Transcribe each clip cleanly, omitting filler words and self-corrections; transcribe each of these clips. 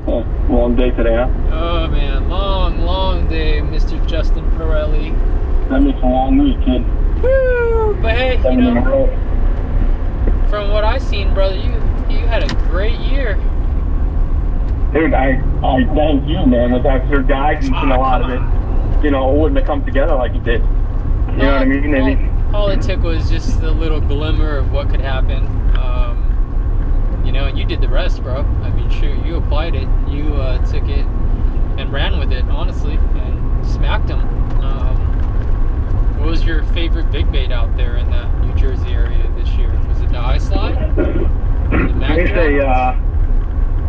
Oh, long day today, huh? Oh man, long day, Mr. Justin Perelli. That makes a long week, kid. Woo! But hey, you know, from what I've seen, brother, you had a great year. Dude, I thank you, man. Without your guidance and a lot of it, you know, it wouldn't have come together like it did. You know what I mean? All it took was just a little glimmer of what could happen. You know, and you did the rest, bro. I mean, shoot, you applied it. You took it and ran with it, honestly, and smacked them. What was your favorite big bait out there in that New Jersey area this year? Was it the I-Slide? They say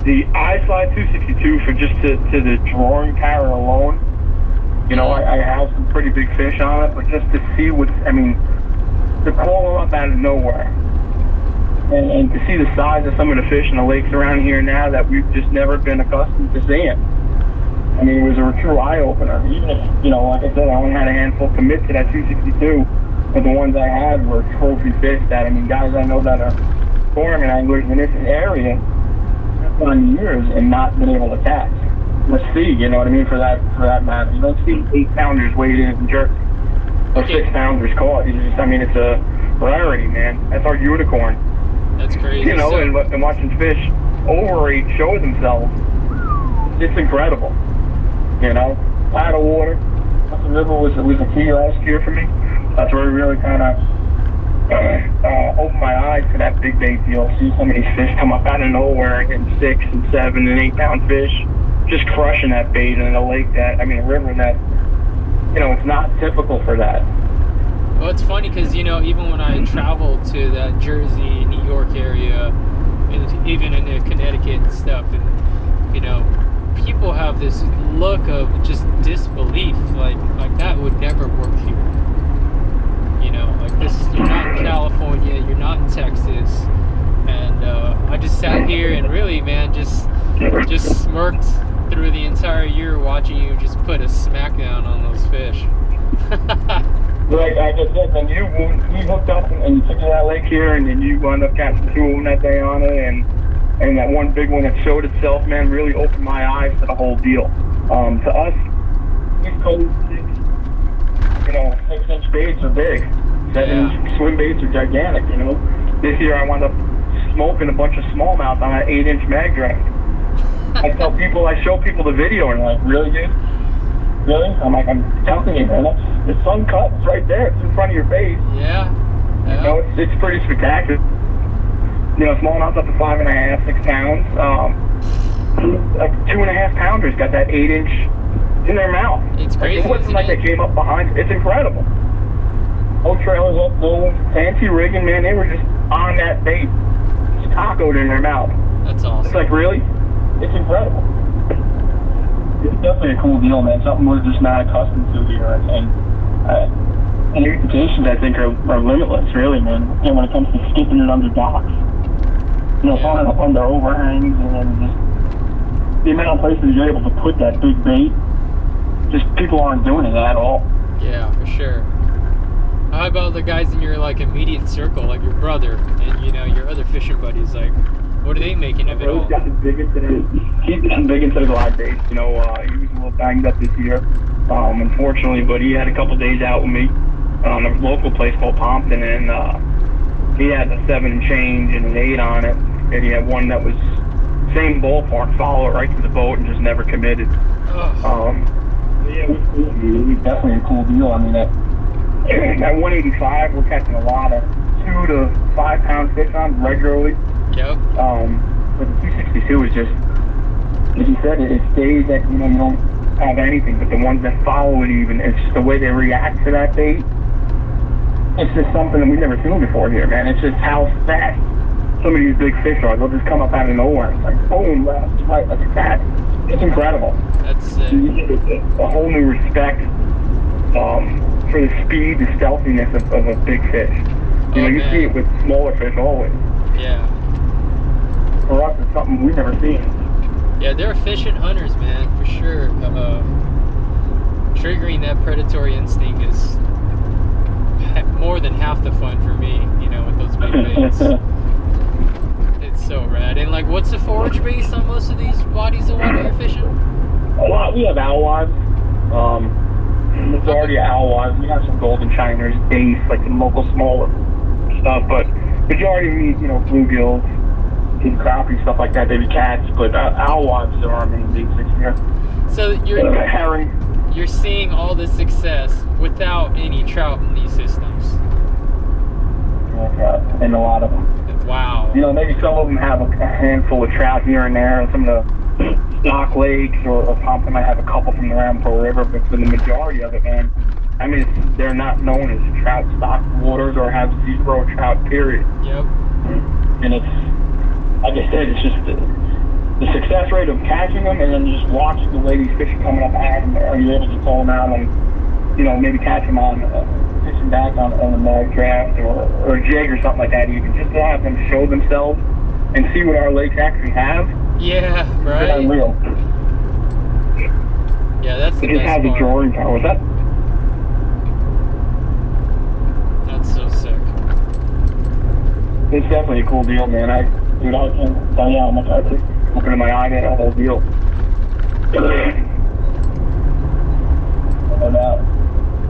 the I-Slide 262 for just to the drawing pattern alone. You know, I have some pretty big fish on it, but just to see what's, I mean, to call them up out of nowhere. And to see the size of some of the fish in the lakes around here now that we've just never been accustomed to seeing. I mean, it was a true eye-opener. Even if, you know, like I said, I only had a handful commit to that 262, but the ones I had were trophy fish that, I mean, guys I know that are tournament anglers in this area have done years and not been able to catch. Let's see, you know what I mean, for that matter. You don't see 8-pounders weighed in and jerked, or 6-pounders caught. It's just, I mean, it's a rarity, man. That's our unicorn. That's crazy. You know, and watching fish overeat show themselves, it's incredible. You know, out of water. The river was a key last year for me. That's where we really kind of opened my eyes to that big bait deal. See some of these fish come up out of nowhere and 6 and 7 and 8-pound fish, just crushing that bait in a lake that, I mean, a river that, you know, it's not typical for that. Well, it's funny because, you know, even when I traveled to that Jersey, New York area, and even in Connecticut and stuff, and, you know, people have this look of just disbelief, like that would never work here. You know, like this, you're not in California, you're not in Texas, and I just sat here and really, man, just smirked through the entire year watching you just put a smackdown on those fish. Like I just said, when we hooked up and took to that lake here, and then you wound up catching 2 of them that day on it, and that one big one that showed itself, man, really opened my eyes to the whole deal. To us, East Coast, 6-inch baits are big. 7-inch swim baits are gigantic, you know. This year I wound up smoking a bunch of smallmouth on an 8-inch mag drag. I show people the video, and they're like, really, dude? Really? I'm like, I'm telling you, man, it's uncut. It's right there. It's in front of your face. Yeah. You know, it's pretty spectacular. You know, smallmouth up to 5.5, 6 pounds. Like 2.5-pounders got that 8-inch in their mouth. It's crazy. Like, it wasn't like they came up behind. It's incredible. Whole trailers up, no fancy rigging, man. They were just on that bait, just tacoed in their mouth. That's awesome. It's like, really? It's incredible. It's definitely a cool deal, man. Something we're just not accustomed to here, and the implications, I think, are limitless, really, man. You know, when it comes to skipping it under docks, you know, falling up under overhangs, and then just the amount of places you're able to put that big bait. Just people aren't doing it at all. Yeah, for sure. How about the guys in your like immediate circle, like your brother and you know your other fishing buddies? Like, what are they making of it all? He's gotten big into the glide baits. You know, he was a little banged up this year, unfortunately, but he had a couple days out with me on a local place called Pompton, and he had a 7 and change and an 8 on it, and he had one that was same ballpark, follow it right to the boat, and just never committed. Yeah, it was definitely a cool deal. I mean, at 185, we're catching a lot of 2 to 5 pound fish on regularly. Yep. But the 262 is just, as you said, it's days that, you know, you don't have anything, but the ones that follow it even, it's just the way they react to that bait. It's just something that we've never seen before here, man. It's just how fast some of these big fish are. They'll just come up out of nowhere. It's like, boom, left, right, like that. It's incredible. That's a whole new respect for the speed, the stealthiness of a big fish. You know, you see it with smaller fish always. Yeah. For us, it's something we've never seen. Yeah, they're efficient hunters, man, for sure. Triggering that predatory instinct is more than half the fun for me, you know, with those big baits. That's so rad. And like, what's the forage base on most of these bodies of water you're fishing? A lot. We have alewives. Majority of alewives. We have some golden shiners, dace, like some local smaller stuff, but majority we need, you know, bluegills, king crappie, stuff like that, baby cats. But alewives are our main big fish here. So herring. You're seeing all this success without any trout in these systems. And a lot of them. Wow. You know, maybe some of them have a handful of trout here and there, and some of the stock lakes or something might have a couple from the Rampo River, but for the majority of it, man, I mean, they're not known as trout stock waters or have zero trout, period. Yep. And it's, like I said, it's just the success rate of catching them, and then just watching the way these fish are coming up at them. Are you able to pull them out and, you know, maybe catch them on fishing back on a mag draft or a jig or something like that, even just to have them show themselves and see what our lakes actually have. Yeah, right. It's unreal. Yeah, that's the best part. It just has a drawing power. That's so sick. It's definitely a cool deal, man. I can't tell you how much I took looking at my eye at that whole deal. No doubt.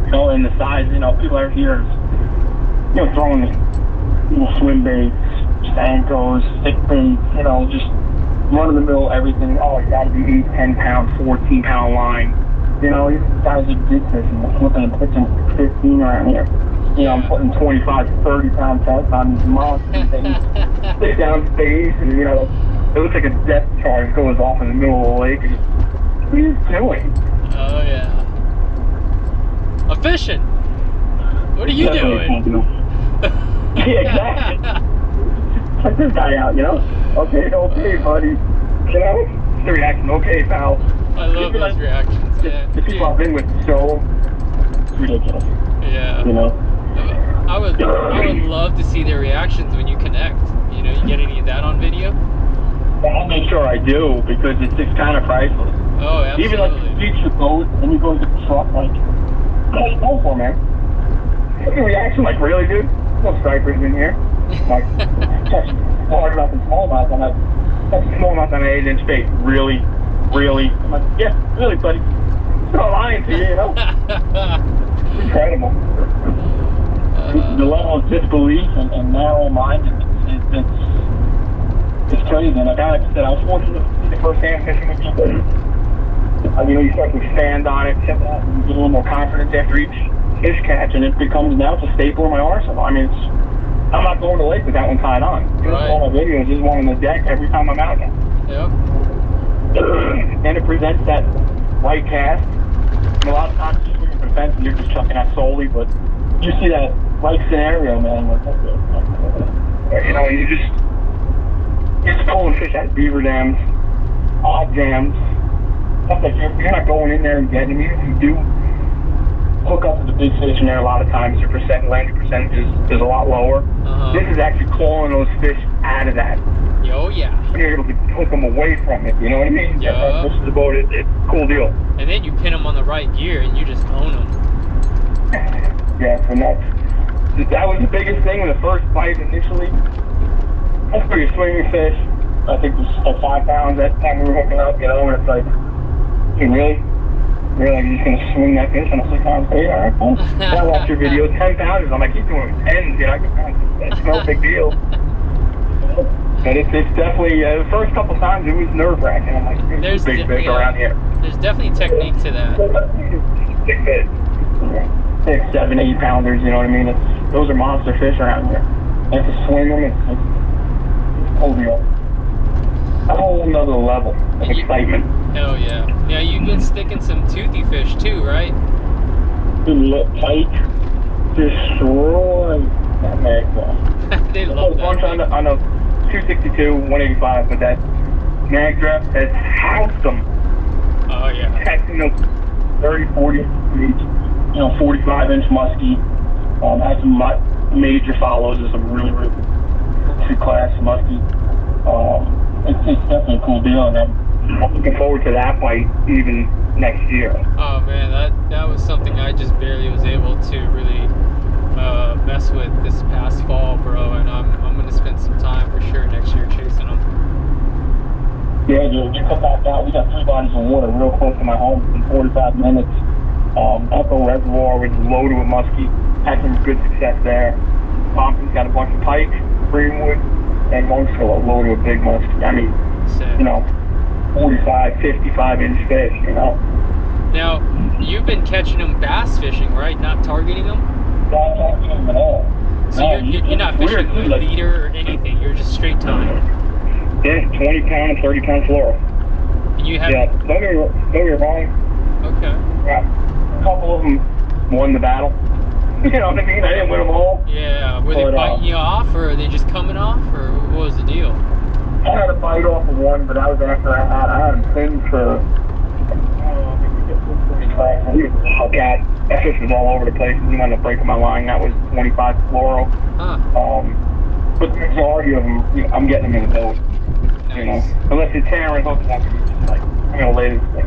You know, and the size, you know, people out here, you know, throwing little swim baits, Stankos, stick baits, you know, just run-of-the-mill everything. Oh, you gotta be 8, 10-pound, 14-pound line. You know, these guys are big fishing. I'm looking at pitching 15 around here. You know, I'm putting 25, 30-pound tests on these monsters. Stick down space, and, you know, it looks like a depth charge goes off in the middle of the lake. And what are you doing? Oh, yeah. I'm fishing. What are you doing? Yeah, exactly. Check this guy out, you know? Okay, buddy. You know? It's the reaction. Okay, pal. I love those reactions. Yeah. The people I've been with so ridiculous. Yeah. You know? I would love to see their reactions when you connect. You know, you get any of that on video? I'll make sure I do, because it's just kind of priceless. Oh, absolutely. Even like you reach the boat and you go to the truck, like, what are you going for, man? What's your reaction? Like, really, dude? No stripers in here. Like, largemouth and smallmouth on that. That's a smallmouth on an 8-inch bait. Really? Really? I'm like, yeah, really, buddy. I'm not lying to you, you know? It's incredible. The level of disbelief and narrow-mindedness, it's crazy. And like I said, I was fortunate to see the first-hand fishing with people. You know, you start to expand on it, and you get a little more confidence after each fish catch, and it becomes now it's a staple in my arsenal. I mean, I'm not going to the lake with that one tied on. Right. All my videos is one on the deck every time I'm out there. Yep. And it presents that right cast. And a lot of times you're swinging for the fence and you're just chucking that solely, but you see that right scenario, man. You know, you're just pulling fish out of beaver dams, odd jams. Stuff like you're not going in there and getting them. Even if you do hook up to the big fish in there, a lot of times your landing percentage is a lot lower. This is actually clawing those fish out of that. Oh, yeah. And you're able to hook them away from it, you know what I mean? Yeah. This is the boat, it's a cool deal. And then you pin them on the right gear and you just own them. Yeah, and that was the biggest thing with the first bite initially. That's where you're swinging fish. I think it was like 5 pounds that time we were hooking up, you know, and it's like, hey, really? You're like, you're just going to swing that fish on a 6-pound bait? All right, cool. I watched your video, 10 pounders. I'm like, he's doing 10s, you know, it's no big deal. But it's definitely, the first couple times it was nerve-wracking. I'm like, there's big fish around here. There's definitely technique to that. Big fish. 6, 7, 8 pounders, you know what I mean? Those are monster fish around here. And to swing them, it's a whole deal. A whole nother level of excitement. Hell yeah. Yeah, you've been sticking some toothy fish too, right? Pike destroy that magpie. They love that. Bunch on a 262, 185, but that mag draft has housed them. Oh yeah. Catching them 30, 40, 45-inch muskie. Had some major follows of some really class muskie. It's definitely a cool deal, and I'm looking forward to that fight even next year. Oh man, that was something I just barely was able to really mess with this past fall, bro, and I'm gonna spend some time for sure next year chasing Yeah, dude, we come back out. We got 3 bodies of water real close to my home in 45 minutes. Echo Reservoir was loaded with muskie. Had some good success there. Thompson's got a bunch of pike, Greenwood, and Monksville loaded with big muskie. I mean, Sick. you know, 45, 55-inch fish, you know. Now, you've been catching them bass fishing, right? Not targeting them? Not targeting them at all. So no, you're not fishing with like, leader or anything. You're just straight time. Yeah, 20-pound and 30-pound fluoro. And you have... Yeah, don't get me wrong. Okay. Yeah, a couple of them won the battle. You know what I mean? I didn't win them all. Yeah, were they biting you off, or are they just coming off, or what was the deal? I had a bite off of one, but that was after I had him pinned for... He was a wild cat. That fish was all over the place. He ended up breaking my line. That was 25 fluoro. Huh. But the majority of them, you know, I'm getting them in the boat. Nice. You know, unless it's tearing hooks, I'm just like, I'm gonna lay this thing.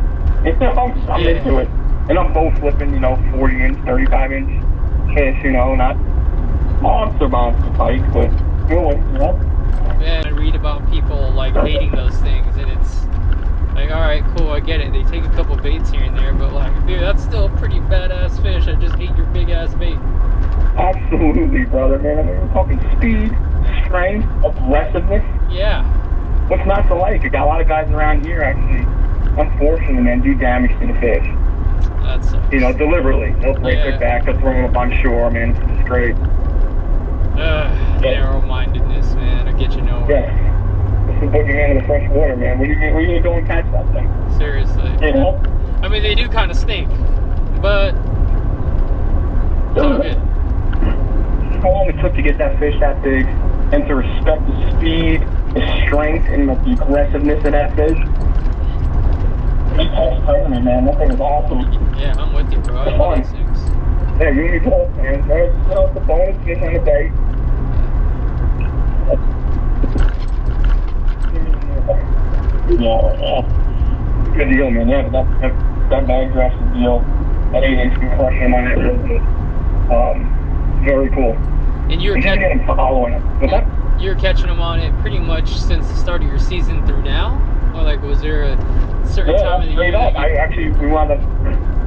I'm into it, and I'm both flipping, you know, 40-inch, 35-inch fish. You know, not monster pike, but good, you know. Man, I read about people like hating those things, and it's like, all right, cool, I get it. They take a couple baits here and there, but like, dude, that's still a pretty badass fish. I just ate your big ass bait. Absolutely, brother, man. I mean, we're talking speed, strength, aggressiveness. Yeah. What's not to like? I got a lot of guys around here actually, unfortunately, man, do damage to the fish. That's you know, deliberately. They'll break their back, they'll throw them up on shore, man. It's just great. Narrow-mindedness, man. I get you nowhere. Yeah. This is boogeyman of the fresh water, man. Where you gonna go and catch that thing? Seriously. You know? I mean, they do kind of stink, but it's all good. How long it took to get that fish that big, and to respect the speed, the strength, and the aggressiveness of that fish. It's all pregnant, man. That thing is awesome. Yeah, I'm with you, bro. I love these things. Yeah, you and me both, man. There's the bonus fish on the bait. Yeah. Good deal, man. Yeah, that bag dress is the deal. That 8-inch can crush him on that real good. Very cool. And you're catching following it. What's that? You're catching them on it pretty much since the start of your season through now? Or like, was there a certain time of the year? We wound up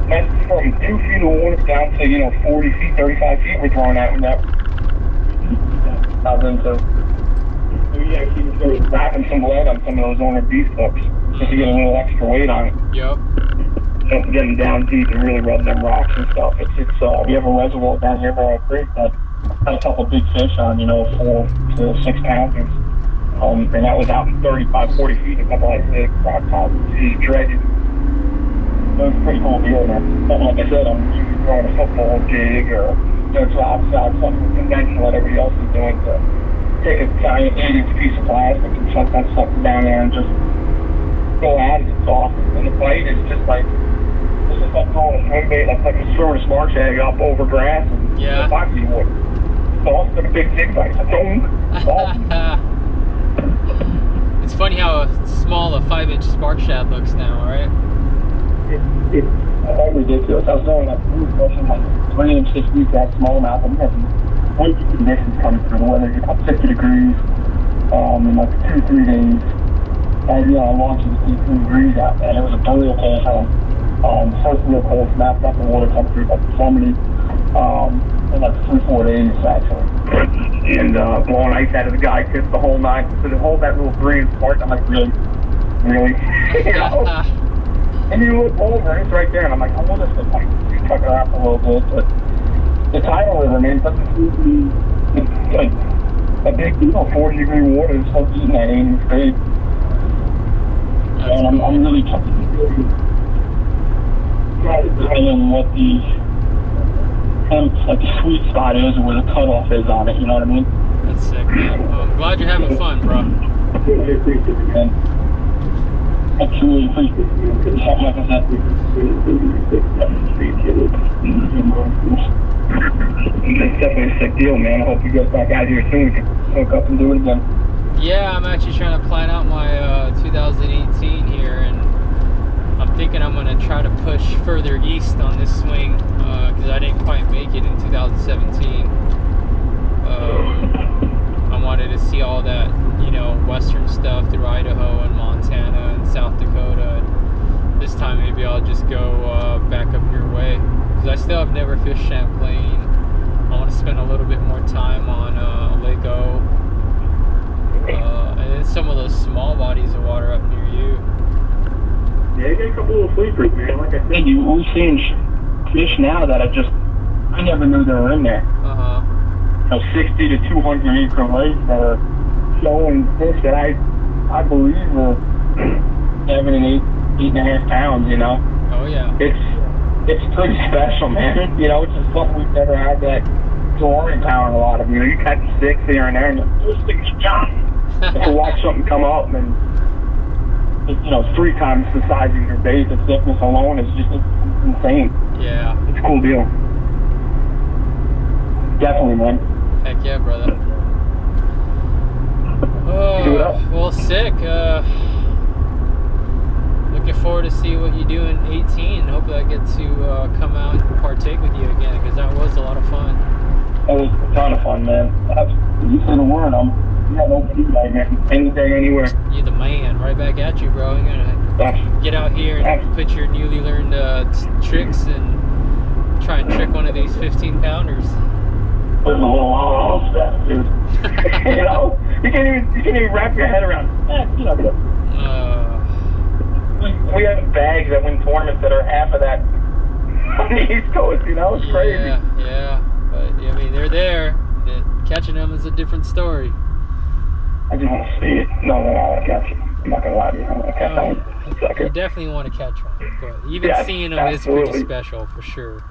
went from 2 feet of water down to, you know, 40 feet, 35 feet we're throwing out with that. I was into. We actually started wrapping some lead on some of those owner beef hooks just to get a little extra weight on it. Yep. Just getting down deep and really rub them rocks and stuff. We have a reservoir down here by our creek that had a couple big fish on, you know, 4 to 6 pounders. And that was out in 35, 40 feet, a couple like big rock tops. He's dredging. It was a pretty cool deal, man. But like I said, I'm usually throwing a football jig or, you know, drop shot, something conventional that everybody else is doing to take a giant 8-inch piece of plastic and chuck that stuff down there and just go at it. It's awesome. And the bite is just like, it's just like throwing a swimbait, like throwing a smart shag up over grass and epoxy wood. It's awesome. It's a big jig bite. It's awesome. It's funny how small a 5-inch spark shad looks now, right? It's quite ridiculous. I was throwing like 3-inch 6 weeks that smallmouth, and we had some crazy conditions coming through. The weather was about 50 degrees in like 2-3 days. And you know, I launched it at 18 degrees out there, and it was a real cold time. First real cold snap, got the water come through, like plummeting in like 3-4 days actually. And blowing ice out of the guy tips the whole night. So to hold that little green spark, I'm like, really? You know? And you look over, it's right there, and I'm like, I wonder if it's like, you chuck it out a little bit, but the tidal river, man, doesn't seem to be like a big deal. 40-degree water is still eating that 8-inch bait. And I'm really trying to determine what the like the sweet spot is, or where the cutoff is on it. You know what I mean? That's sick, man. Well, I'm glad you're having fun, bro. I really appreciate it, man. I truly appreciate it. Something like that. It's definitely a sick deal, man. I hope you get back out here soon. We can hook up and do it again. Yeah, I'm actually trying to plan out my 2018 here, and I'm thinking I'm going to try to push further east on this swing because I didn't quite make it in 2017. I wanted to see all that, you know, western stuff through Idaho and Montana I'll just go back up your way, because I still have never fished Champlain. I want to spend a little bit more time on Lake O, and then some of those small bodies of water up near you. Yeah, you got a couple little sleepers, man. Like I said, we're seeing fish now that I never knew they were in there. 60 to 200 acre lakes that are showing fish that I believe are 7 and 8.5 pounds. You know. Oh yeah. It's pretty special, man. You know, it's just something we've never had that drawing power in a lot of. You know, you catch 6 here and there, and you're just thinking, to watch something come up and. It's, you know, 3 times the size of your bait. The thickness alone is just insane. Yeah. It's a cool deal. Definitely, man. Heck yeah, brother. Oh, well, sick. Looking forward to see what you do in 18. Hopefully I get to come out and partake with you again, because that was a lot of fun. It was a ton of fun, man. You said a word, you got no feedback, man. Anything, anywhere. You're the man. Right back at you, bro. You're gonna get out here and put your newly learned tricks and try and trick one of these 15-pounders. With a little stuff, dude. You know, you can't even wrap your head around. You know, we have bags that win tournaments that are half of that on the East Coast. You know, it's crazy. Yeah. But I mean, they're there. Catching them is a different story. I just want to see it. No, I want to catch it. I'm not gonna lie to you. I want to catch that one. You definitely want to catch one, but even seeing them is pretty special for sure.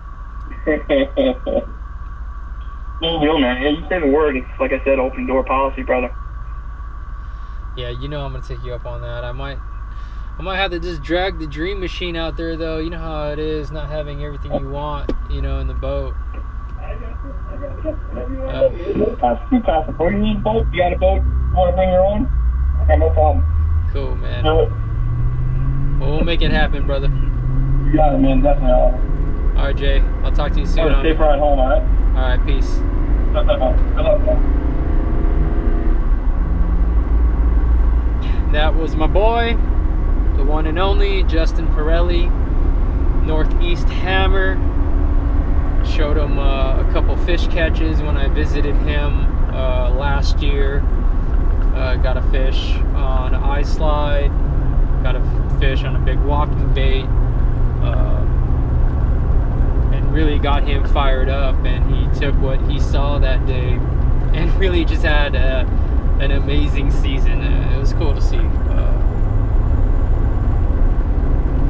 Real, man. Yeah, you say the word. It's like I said, open door policy, brother. Yeah, you know I'm gonna take you up on that. I might have to just drag the dream machine out there, though. You know how it is, not having everything you want, you know, in the boat. You passport. You need a boat? You got a boat? You want to bring your own? Okay, no problem. Cool, man. Do it. Well, we'll make it happen, brother. You got it, man. Definitely. All right, Jay. I'll talk to you soon. Safe ride home, all right? All right, peace. Good luck, man. That was my boy, the one and only Justin Perelli, Northeast Hammer. Showed him a couple fish catches when I visited him last year. Got a fish on an ice slide, got a fish on a big walking bait, and really got him fired up, and he took what he saw that day and really just had an amazing season. It was cool to see.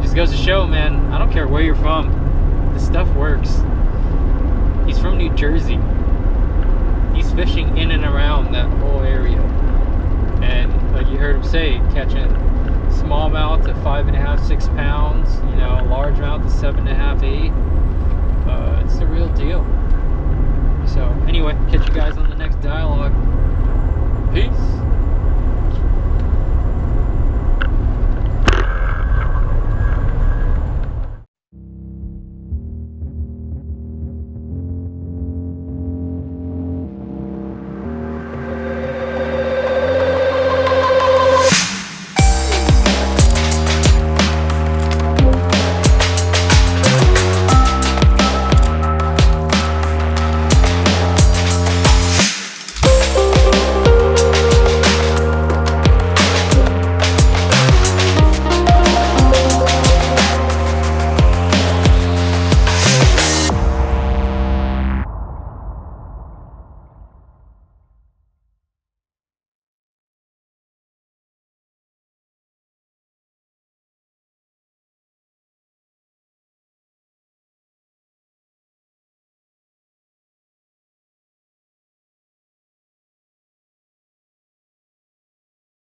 Just goes to show, man, I don't care where you're from, this stuff works. He's from New Jersey. He's fishing in and around that whole area. And like you heard him say, catching smallmouth to 5.5, 6 pounds, you know, largemouth to 7.5, 8. It's the real deal. So anyway, catch you guys on the next dialogue. Peace.